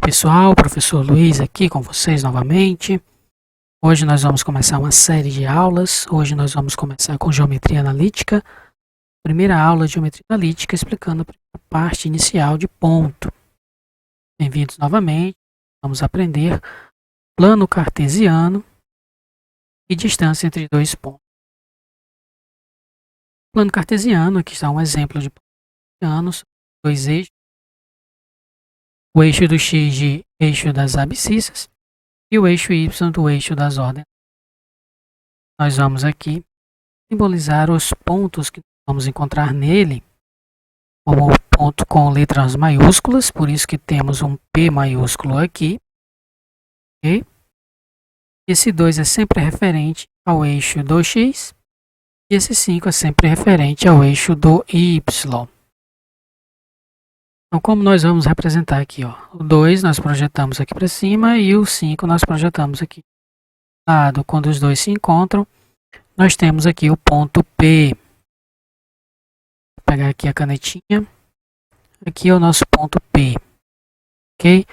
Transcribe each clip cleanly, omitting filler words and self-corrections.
pessoal, professor Luiz aqui com vocês novamente. Hoje nós vamos começar uma série de aulas. Hoje nós vamos começar com geometria analítica. Primeira aula de geometria analítica explicando a parte inicial de ponto. Bem-vindos novamente. Vamos aprender plano cartesiano e distância entre dois pontos. Plano cartesiano, aqui está um exemplo de plano cartesiano, dois eixos. O eixo do x de eixo das abscissas e o eixo y do eixo das ordens. Nós vamos aqui simbolizar os pontos que vamos encontrar nele, como ponto com letras maiúsculas, por isso que temos um P maiúsculo aqui. Okay? Esse 2 é sempre referente ao eixo do x e esse 5 é sempre referente ao eixo do y. Então, como nós vamos representar aqui, ó, o 2 nós projetamos aqui para cima e o 5 nós projetamos aqui. Lado, quando os dois se encontram, nós temos aqui o ponto P. Vou pegar aqui a canetinha. Aqui é o nosso ponto P. Ok?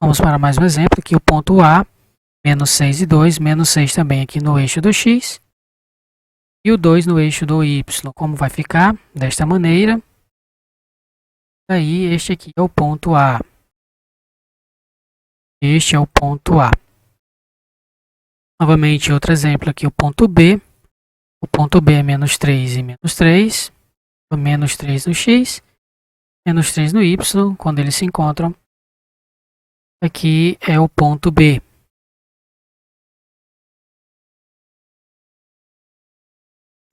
Vamos para mais um exemplo. Aqui o ponto A, menos 6 e 2, menos 6 também aqui no eixo do x. E o 2 no eixo do y. Como vai ficar? Desta maneira. Aí, este aqui é o ponto A. Este é o ponto A. Novamente, outro exemplo aqui, o ponto B. O ponto B é menos 3 e menos 3. Menos 3 no x, menos 3 no y. Quando eles se encontram, aqui é o ponto B.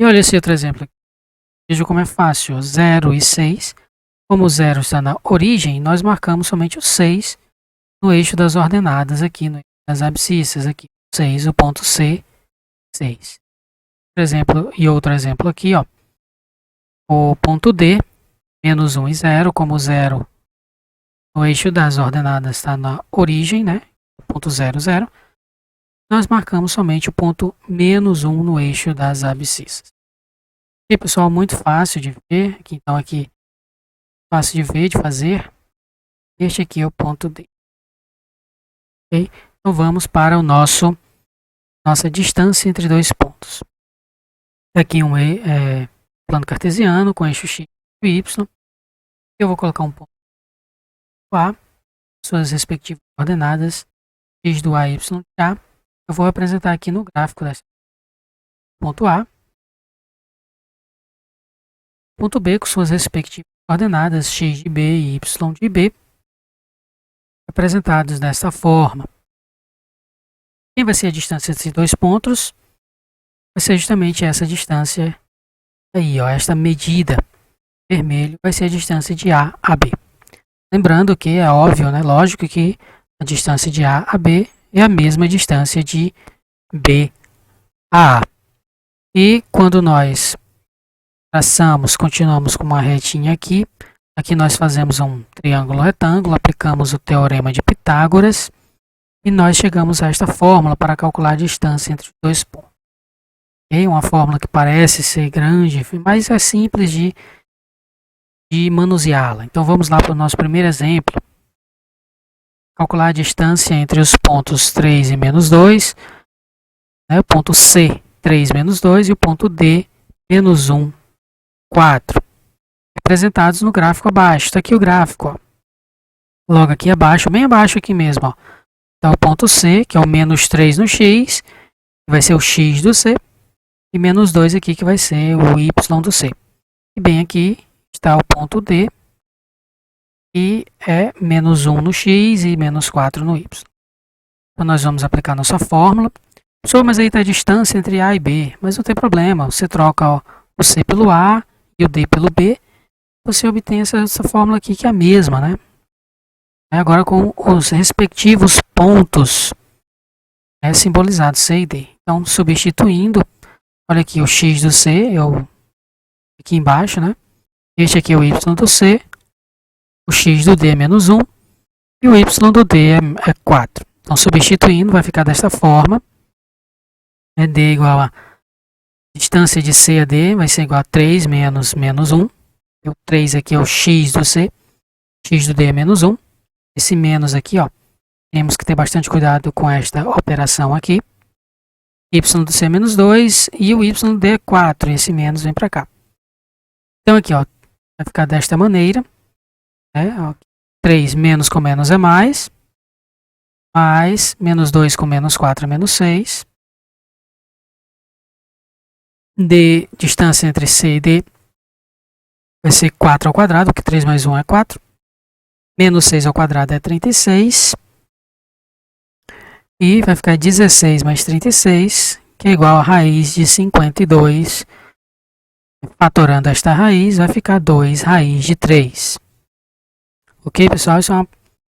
E olha esse outro exemplo aqui. Veja como é fácil. 0 e 6. Como o 0 está na origem, nós marcamos somente o 6 no eixo das ordenadas aqui, no eixo das abscissas aqui. 6, o ponto C, 6. Por exemplo, e outro exemplo aqui, ó. O ponto D, menos 1 e 0, como o 0 no eixo das ordenadas está na origem, né? Ponto 0, 0. Nós marcamos somente o ponto menos 1 no eixo das abscissas. E pessoal, muito fácil de ver. Aqui, então aqui fácil de ver, de fazer. Este aqui é o ponto D. Okay? Então vamos para o nossa distância entre dois pontos. Aqui um plano cartesiano com eixo x e y. Eu vou colocar um ponto A, suas respectivas coordenadas x do A e y de A. Eu vou representar aqui no gráfico desse ponto A. Ponto B com suas respectivas coordenadas x de B e y de B, representados desta forma. Quem vai ser a distância entre dois pontos? Vai ser justamente essa distância aí, ó, esta medida vermelho vai ser a distância de A a B. Lembrando que é óbvio, né? Lógico que a distância de A a B é a mesma distância de B a A. E quando nós traçamos, continuamos com uma retinha aqui. Aqui nós fazemos um triângulo retângulo, aplicamos o teorema de Pitágoras e nós chegamos a esta fórmula para calcular a distância entre os dois pontos. Okay? Uma fórmula que parece ser grande, mas é simples de manuseá-la. Então vamos lá para o nosso primeiro exemplo. Calcular a distância entre os pontos 3 e menos 2, né? O ponto C, 3 menos 2 e o ponto D, menos 1. 4, representados no gráfico abaixo. Está aqui o gráfico, ó. Logo aqui abaixo, bem abaixo aqui mesmo, ó. Está o ponto C, que é o menos 3 no x, que vai ser o x do C, e menos 2 aqui, que vai ser o y do C. E bem aqui está o ponto D, que é menos 1 no x e menos 4 no y. Então nós vamos aplicar nossa fórmula. Professor, mas aí está a distância entre A e B, mas não tem problema, você troca, ó, o C pelo A e o D pelo B, você obtém essa fórmula aqui que é a mesma, né? Agora com os respectivos pontos simbolizados C e D. Então, substituindo, olha aqui o x do C, aqui embaixo, né? Este aqui é o y do C, o x do D é menos 1 e o y do D é 4. Então, substituindo, vai ficar desta forma. D igual a distância de C a D vai ser igual a 3 menos 1. O 3 aqui é o x do C. X do D é menos 1. esse menos aqui, ó, temos que ter bastante cuidado com esta operação aqui. Y do C menos 2 e o Y de 4. Esse menos vem para cá. Então aqui, ó, vai ficar desta maneira. Né? 3 menos com menos é mais. Mais menos 2 com menos 4 é menos 6. D, distância entre C e D vai ser 4 ao quadrado, porque 3 mais 1 é 4. Menos 6 ao quadrado é 36. E vai ficar 16 mais 36, que é igual a raiz de 52. Fatorando esta raiz, vai ficar 2 raiz de 3. Ok, pessoal? Isso é um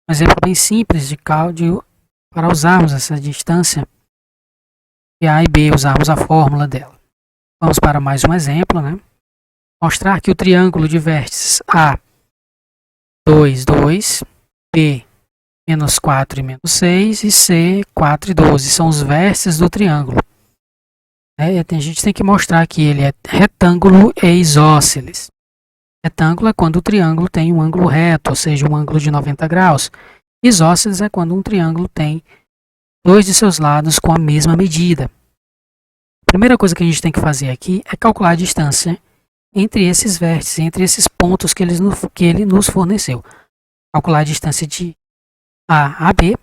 exemplo bem simples de cálculo para usarmos essa distância de A e B, usarmos a fórmula dela. Vamos para mais um exemplo, né? Mostrar que o triângulo de vértices A, 2, 2, B, menos 4 e menos 6, e C, 4 e 12. São os vértices do triângulo. A gente tem que mostrar que ele é retângulo e isósceles. Retângulo é quando o triângulo tem um ângulo reto, ou seja, um ângulo de 90 graus. Isósceles é quando um triângulo tem dois de seus lados com a mesma medida. A primeira coisa que a gente tem que fazer aqui é calcular a distância entre esses vértices, entre esses pontos que ele nos forneceu. Calcular a distância de A a B.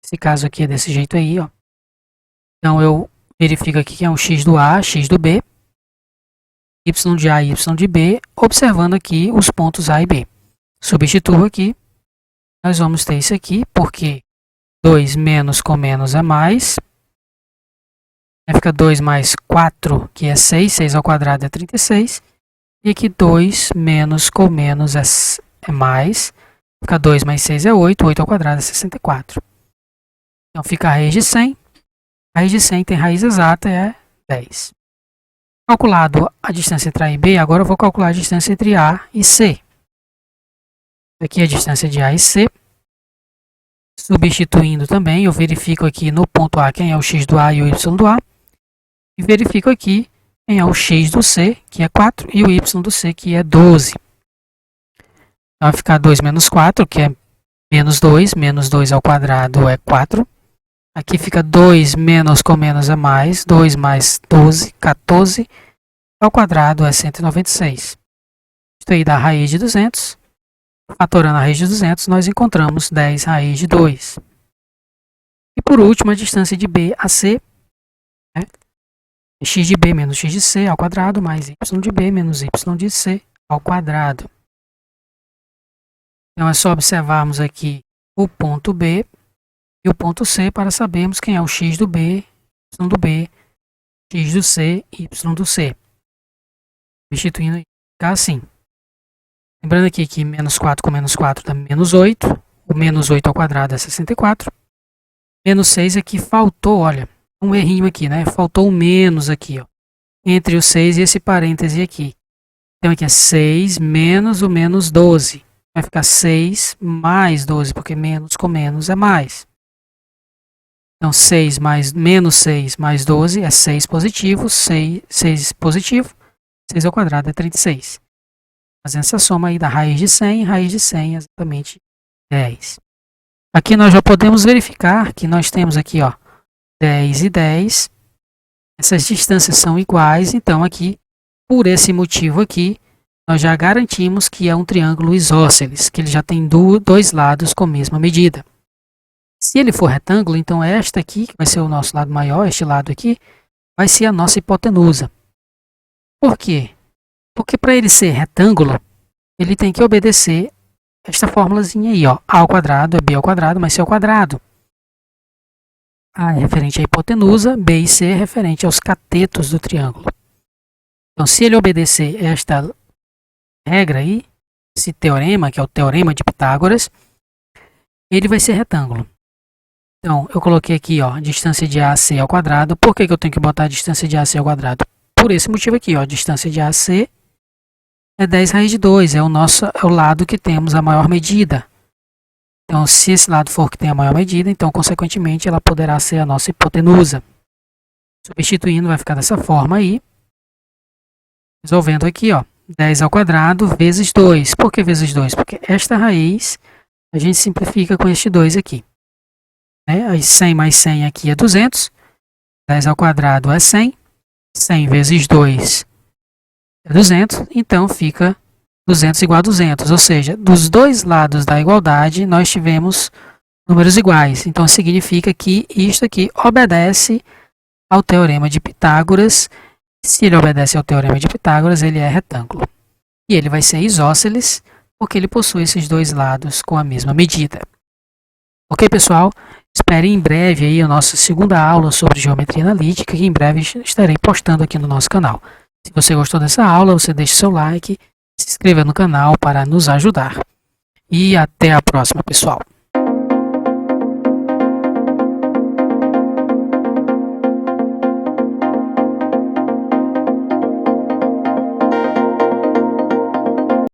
Esse caso aqui é desse jeito aí, ó. Então eu verifico aqui que é um x do A, x do B, y de A e y de B, observando aqui os pontos A e B. Substituo aqui, nós vamos ter isso aqui, porque 2 menos com menos é mais. Aí fica 2 mais 4, que é 6, 6 ao quadrado é 36. E aqui 2 menos com menos é mais. Fica 2 mais 6 é 8, 8 ao quadrado é 64. Então fica a raiz de 100. A raiz de 100 tem raiz exata, é 10. Calculado a distância entre A e B, agora eu vou calcular a distância entre A e C. Aqui é a distância de A e C. Substituindo também, eu verifico aqui no ponto A quem é o x do A e o y do A. E verifico aqui quem é o x do C, que é 4, e o y do C, que é 12. Então vai ficar 2 menos 4, que é menos 2. Menos 2 ao quadrado é 4. Aqui fica 2 menos com menos é mais. 2 mais 12, 14. Ao quadrado é 196. Isso aí dá a raiz de 200. Fatorando a raiz de 200, nós encontramos 10 raiz de 2. E por último, a distância de B a C. Né? X de B menos x de C ao quadrado, mais y de B menos y de C ao quadrado. Então é só observarmos aqui o ponto B e o ponto C para sabermos quem é o x do B, y do B, x do C e y do C. Substituindo, fica assim. Lembrando aqui que menos 4 com menos 4 dá menos 8. O menos 8 ao quadrado é 64. Menos 6 aqui faltou, olha, um errinho aqui, né? Faltou um menos aqui, ó, entre o 6 e esse parêntese aqui. Então aqui é 6 menos o menos 12. Vai ficar 6 mais 12, porque menos com menos é mais. Então 6 mais menos 6 mais 12 é 6 positivo, 6 positivo, 6 ao quadrado é 36. Fazendo essa soma aí da raiz de 100 é exatamente 10. Aqui nós já podemos verificar que nós temos aqui, ó, 10 e 10. Essas distâncias são iguais, então aqui, por esse motivo aqui, nós já garantimos que é um triângulo isósceles, que ele já tem dois lados com a mesma medida. Se ele for retângulo, então esta aqui, que vai ser o nosso lado maior, este lado aqui, vai ser a nossa hipotenusa. Por quê? Porque para ele ser retângulo, ele tem que obedecer esta formulazinha aí, ó. A ao quadrado é B ao quadrado mais C ao quadrado. A é referente à hipotenusa, B e C é referente aos catetos do triângulo. Então, se ele obedecer esta regra aí, esse teorema, que é o teorema de Pitágoras, ele vai ser retângulo. Então, eu coloquei aqui, ó, distância de AC ao quadrado. Por que eu tenho que botar a distância de AC ao quadrado? Por esse motivo aqui, ó, distância de AC é 10 raiz de 2, é o lado que temos a maior medida. Então, se esse lado for que tem a maior medida, então, consequentemente, ela poderá ser a nossa hipotenusa. Substituindo, vai ficar dessa forma aí. Resolvendo aqui, ó, 10 ao quadrado vezes 2. Por que vezes 2? Porque esta raiz A gente simplifica com este 2 aqui. Né? Aí 100 mais 100 aqui é 200. 10 ao quadrado é 100. 100 vezes 2 é 200. Então fica 200 igual a 200. Ou seja, dos dois lados da igualdade nós tivemos números iguais. Então significa que isto aqui obedece ao teorema de Pitágoras. Se ele obedece ao teorema de Pitágoras, ele é retângulo. E ele vai ser isósceles, porque ele possui esses dois lados com a mesma medida. Ok, pessoal? Espere em breve aí a nossa segunda aula sobre geometria analítica, que em breve estarei postando aqui no nosso canal. Se você gostou dessa aula, você deixe seu like, se inscreva no canal para nos ajudar. E até a próxima, pessoal!